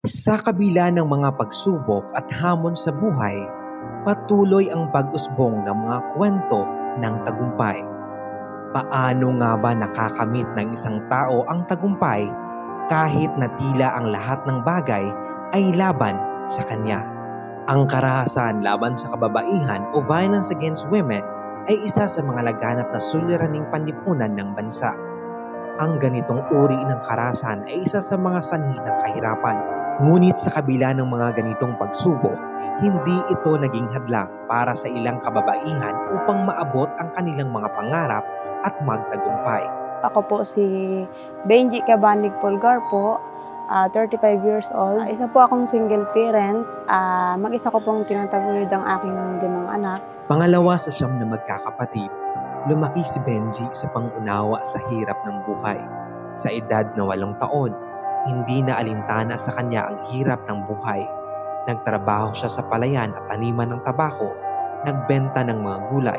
Sa kabila ng mga pagsubok at hamon sa buhay, patuloy ang pag-usbong ng mga kwento ng tagumpay. Paano nga ba nakakamit ng isang tao ang tagumpay kahit na tila ang lahat ng bagay ay laban sa kanya? Ang karahasan laban sa kababaihan o violence against women ay isa sa mga laganap na suliraning panlipunan ng bansa. Ang ganitong uri ng karahasan ay isa sa mga sanhi ng kahirapan. Ngunit sa kabila ng mga ganitong pagsubok, hindi ito naging hadlang para sa ilang kababaihan upang maabot ang kanilang mga pangarap at magtagumpay. Ako po si Benji Cabanig Polgar po, 35 years old. Isa po akong single parent. Mag-isa ko pong tinataguyod ang aking 5 anak. Pangalawa sa 9 na magkakapatid, lumaki si Benji sa pangunawa sa hirap ng buhay. Sa edad na 8 taon, hindi na alintana sa kanya ang hirap ng buhay. Nagtrabaho siya sa palayan at taniman ng tabako, nagbenta ng mga gulay,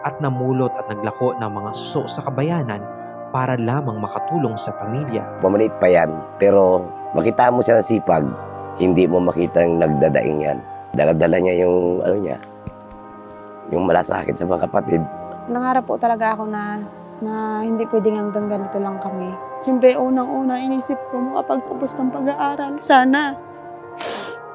at namulot at naglako ng mga suso sa kabayanan para lamang makatulong sa pamilya. Mamaliit pa yan, pero makita mo siya ng sipag, hindi mo makita yung nagdadaing yan. Dala-dala niya yung, yung malasakit sa mga kapatid. Nangarap po talaga ako na hindi pwedeng hanggang ganito lang kami. Siyempre, unang-una inisip ko makapagtapos ng pag-aaral. Sana.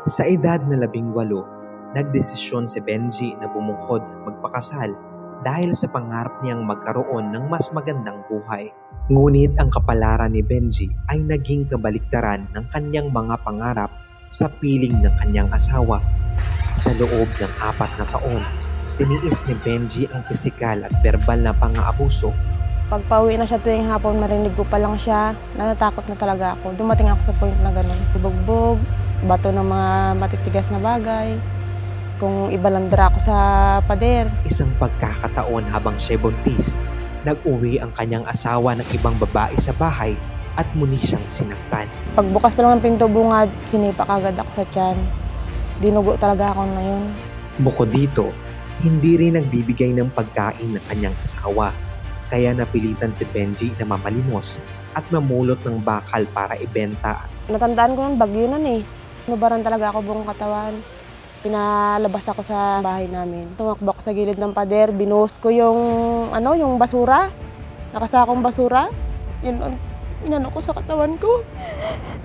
Sa edad na 18, nagdesisyon si Benji na bumukod at magpakasal dahil sa pangarap niyang magkaroon ng mas magandang buhay. Ngunit ang kapalaran ni Benji ay naging kabaliktaran ng kanyang mga pangarap sa piling ng kanyang asawa. Sa loob ng 4 na taon, tiniis ni Benji ang pisikal at verbal na pang-aabuso. Pagpauwi na siya tuwing hapon, marinig ko pa lang siya, natatakot na talaga ako. Dumating ako sa point na gano'n. Bugbog, bato ng mga matitigas na bagay, kung ibalandra ako sa pader. Isang pagkakataon habang siya'y buntis, nag-uwi ang kanyang asawa ng ibang babae sa bahay at muli siyang sinaktan. Pagbukas pa lang ng pinto bungad, sinipak agad ako sa tiyan. Dinugo talaga ako na yun. Bukod dito, hindi rin nagbibigay ng pagkain ng kanyang asawa. Kaya napilitan si Benji na mamalimos at mamulot ng bakal para ibenta. Natandaan ko ng bagyo nun eh. Nabaran talaga ako buong katawan. Pinalabas ako sa bahay namin. Tumakbo ako sa gilid ng pader, binuhos ko yung basura. Nakasakong basura. Yun, inano ko sa katawan ko.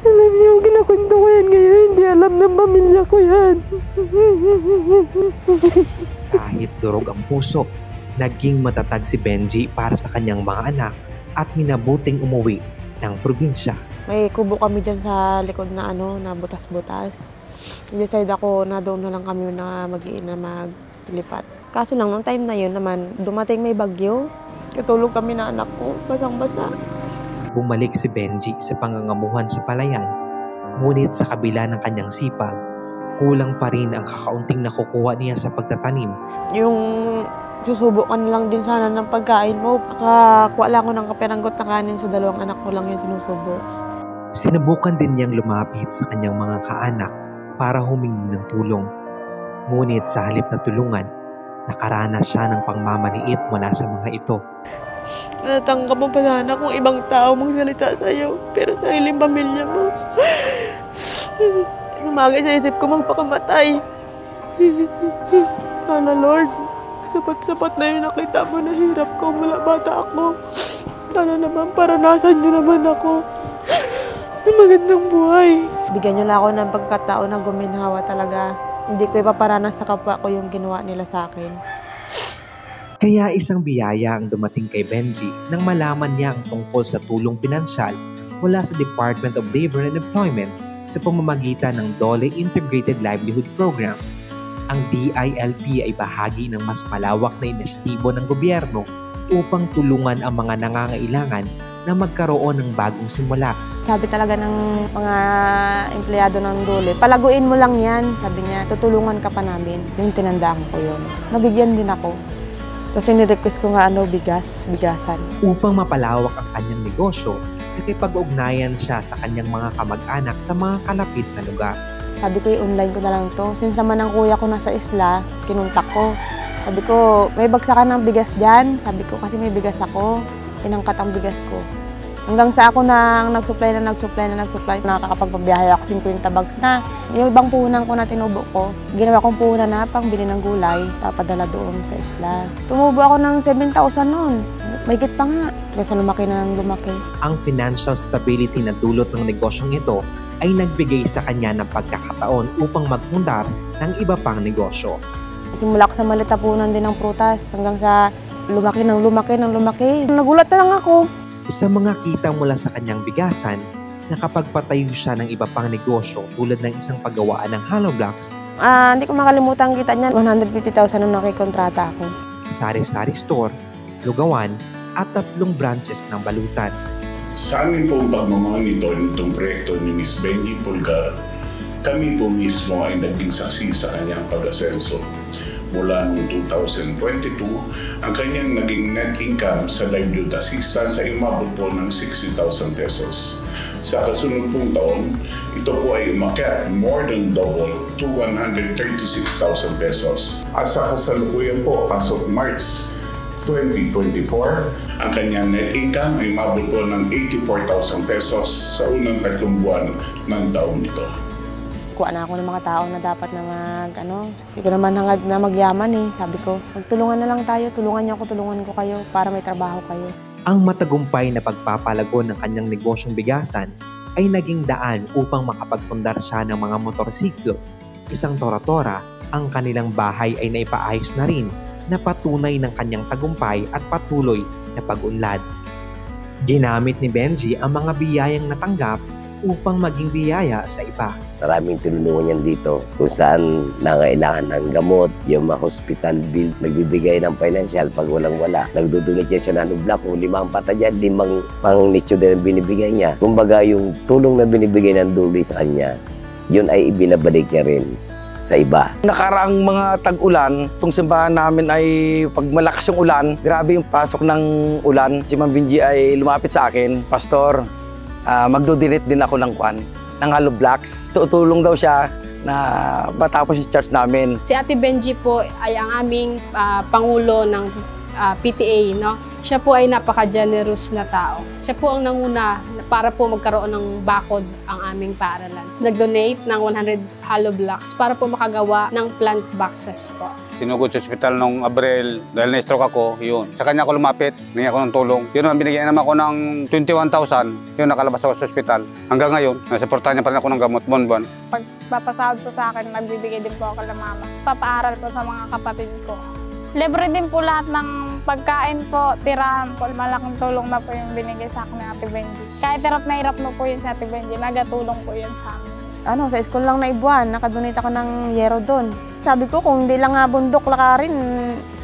Alam niyo, kinakwento ko yan ngayon. Hindi alam ng pamilya ko yan. Kahit durog ang puso, naging matatag si Benji para sa kanyang mga anak at minabuting umuwi ng probinsya. May kubo kami dyan sa likod na na butas-butas. Decide ako na doon na lang kami na mag-iin na maglipat. Kaso lang, nung time na yun naman, dumating may bagyo. Katulog kami na anak ko, basang-basa. Bumalik si Benji sa pangangamuhan sa palayan, ngunit sa kabila ng kanyang sipag, kulang pa rin ang kakaunting nakukuha niya sa pagtatanim. Yung susubukan lang din sana ng pagkain mo. Nakakuha lang ako ng kaperanggot na kanin sa 2 anak ko lang yung sinusubo. Sinubukan din niyang lumapit sa kanyang mga kaanak para humingi ng tulong. Ngunit sa halip na tulungan, nakaranas siya ng pangmamaliit mula sa mga ito. Natatanggap mo pa sana kung ibang tao magsalita sa'yo, pero sariling pamilya mo. Lumagay sa isip ko magpakamatay. Sana Lord, sapat-sapat na yung nakita mo na hirap ko mula bata ako. Sana naman paranasan niyo naman ako ng magandang buhay. Bigyan niyo lang ako ng pagkataon na guminhawa talaga. Hindi ko ipaparanas sa kapwa ko yung ginawa nila sa akin. Kaya isang biyaya ang dumating kay Benji nang malaman niya ang tungkol sa tulong pinansyal mula sa Department of Labor and Employment sa pamamagitan ng DOLE Integrated Livelihood Program. Ang DILP ay bahagi ng mas malawak na inisyatibo ng gobyerno upang tulungan ang mga nangangailangan na magkaroon ng bagong simula. Sabi talaga ng mga empleyado ng DOLE, palaguin mo lang yan. Sabi niya, tutulungan ka pa namin. Yung tinandaan ko yun. Nabigyan din ako. Tapos nirequest ko nga bigasan. Upang mapalawak ang kanyang negosyo, nakipag-ugnayan siya sa kanyang mga kamag-anak sa mga kalapit na lugar. Sabi ko, online ko na lang to. Since naman ang kuya ko nasa isla, kinuntak ko. Sabi ko, may bagsakan ng bigas dyan. Sabi ko, kasi may bigas ako. Pinangkat ang bigas ko. Hanggang sa ako nang nagsupply, nakakapagpabiyahe ako 50 bags na. Yung ibang puhunan ko na tinubo ko, ginawa kong puhunan na pangbili ng gulay, papadala doon sa isla. Tumubo ako ng 7,000 noon. Mahigit pa nga. Kasi lumaki na ng lumaki. Ang financial stability na dulot ng negosyong ito ay nagbigay sa kanya ng pagkakataon upang magpundar ng iba pang negosyo. Simula ko sa malitapunan din ng prutas hanggang sa lumaki. Nagulat na lang ako. Sa mga kita mula sa kanyang bigasan, nakapagpatayo siya ng iba pang negosyo tulad ng isang paggawaan ng hollow blocks, Hindi ko makalimutan kita niyan. 150,000 nung nakikontrata ako. sari-sari store, lugawan, at 3 branches ng balutan. Sa amin pong pagmamonitor nitong proyekto ni Ms. Benji Pulgar, kami po mismo ay naging saksi sa kanyang pag-asenso. Mula noong 2022, ang kanyang naging net income sa livelihood assistance ay umabot po ng 60,000 pesos. Sa kasunod pong taon, ito po ay umakyat more than double to 136,000 pesos. At sa kasalukuyan po, pasok March 2024, ang kanyang net income ay umabot po ng 84,000 pesos sa unang 3 buwan ng taon nito. Kuha na ako ng mga tao na dapat na hindi ko naman hangad na magyaman eh. Sabi ko, magtulungan na lang tayo, tulungan niyo ako, tulungan ko kayo para may trabaho kayo. Ang matagumpay na pagpapalago ng kanyang negosyong bigasan ay naging daan upang makapagpundar siya ng mga motorsiklo, isang tora-tora. Ang kanilang bahay ay naipaayos na rin na patunay ng kanyang tagumpay at patuloy na pag-unlad. Ginamit ni Benji ang mga biyayang natanggap upang maging biyaya sa iba. Maraming tinulungan yan dito kung saan nangailangan ng gamot, yung mga hospital bill, nagbibigay ng financial pag walang-wala. Nagdudunit niya siya ng block, kung 5 pata dyan, 5 pang nicho din ang binibigay niya. Kumbaga yung tulong na binibigay ng Duli sa kanya, yun ay ibinabalik niya rin sa iba. Nakaraang mga tag-ulan, itong simbahan namin ay pag malakas yung ulan, grabe yung pasok ng ulan. Si Ma'am Benji ay lumapit sa akin, Pastor, magdodonate din ako ng hollow blocks. Tutulong daw siya na matapos yung church namin. Si Ate Benji po ay ang aming pangulo ng PTA, no? Siya po ay napaka-generous na tao. Siya po ang nanguna para po magkaroon ng bakod ang aming paaralan. Nag-donate ng 100 hollow blocks para po makagawa ng plant boxes po. Sinugod sa ospital nung Abril dahil na-stroke ako, yun. Sa kanya ako lumapit, hingi ako ng tulong. Yun naman, binigyan naman ako ng 21,000. Yun, nakalabas ako sa ospital. Hanggang ngayon, nasuportahan niya pa rin ako ng gamot, buwan-buwan. Pag papasahod po sa akin, magbibigay din po ako ng mama. Papaaral po sa mga kapatid ko. Libre din po lahat ng pagkain po, tirahan po. Malaking tulong na po yung binigay sa akin ng Ate Benji. Kahit hirap na hirap mo po yun sa Ate Benji, nagatulong po yun sa amin. Sa school lang na ibuan, nakadonate ako ng yero doon. Sabi ko, kung hindi lang bundok lakarin,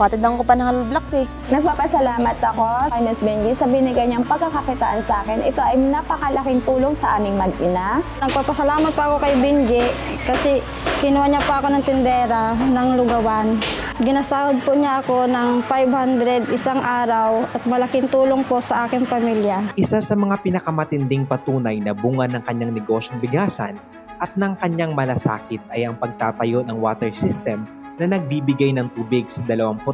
patidang ko pa ng hollow blocks eh. Nagpapasalamat ako kay Ms. Benji sa binigay niyang pagkakakitaan sa akin. Ito ay napakalaking tulong sa aming mag-ina. Nagpapasalamat pa ako kay Benji kasi kinuha niya pa ako ng tindera ng lugawan. Ginasahod po niya ako ng 500 isang araw at malaking tulong po sa aking pamilya. Isa sa mga pinakamatinding patunay na bunga ng kanyang negosyong bigasan at ng kanyang malasakit ay ang pagtatayo ng water system na nagbibigay ng tubig sa 22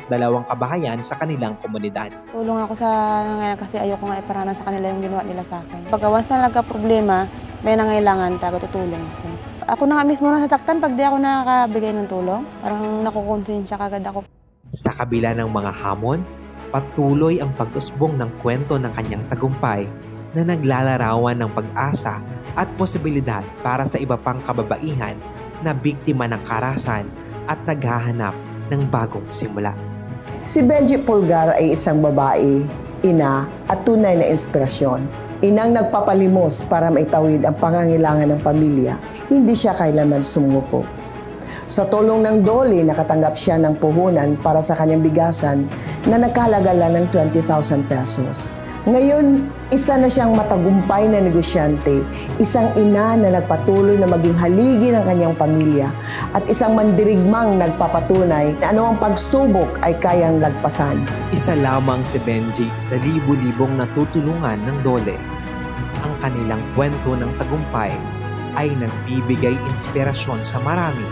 kabahayan sa kanilang komunidad. Tulong ako sa nangailangan kasi ayoko nga iparanan sa kanila yung ginawa nila sa akin. Pag once na nagka-problema, may nangailangan, tutulong ako. Ako na nga mismo nasasaktan pag di ako nakakabigay ng tulong. Parang nakukonsensya kagad ako. Sa kabila ng mga hamon, patuloy ang pag-usbong ng kwento ng kanyang tagumpay na naglalarawan ng pag-asa at posibilidad para sa iba pang kababaihan na biktima ng karahasan at naghahanap ng bagong simula. Si Benji Pulgar ay isang babae, ina at tunay na inspirasyon. Inang nagpapalimos para maitawid ang pangangailangan ng pamilya. Hindi siya kailanman sumuko. Sa tulong ng Doli, nakatanggap siya ng puhunan para sa kanyang bigasan na nagkahalaga ng 20,000 pesos. Ngayon, isa na siyang matagumpay na negosyante, isang ina na nagpatuloy na maging haligi ng kanyang pamilya at isang mandirigmang nagpapatunay na anumang pagsubok ay kayang lagpasan. Isa lamang si Benji sa libu-libong natutulungan ng Dole. Ang kanilang kwento ng tagumpay ay nagbibigay inspirasyon sa marami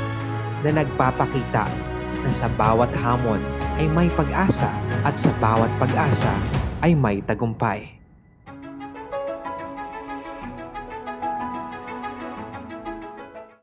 na nagpapakita na sa bawat hamon ay may pag-asa at sa bawat pag-asa ay may tagumpay.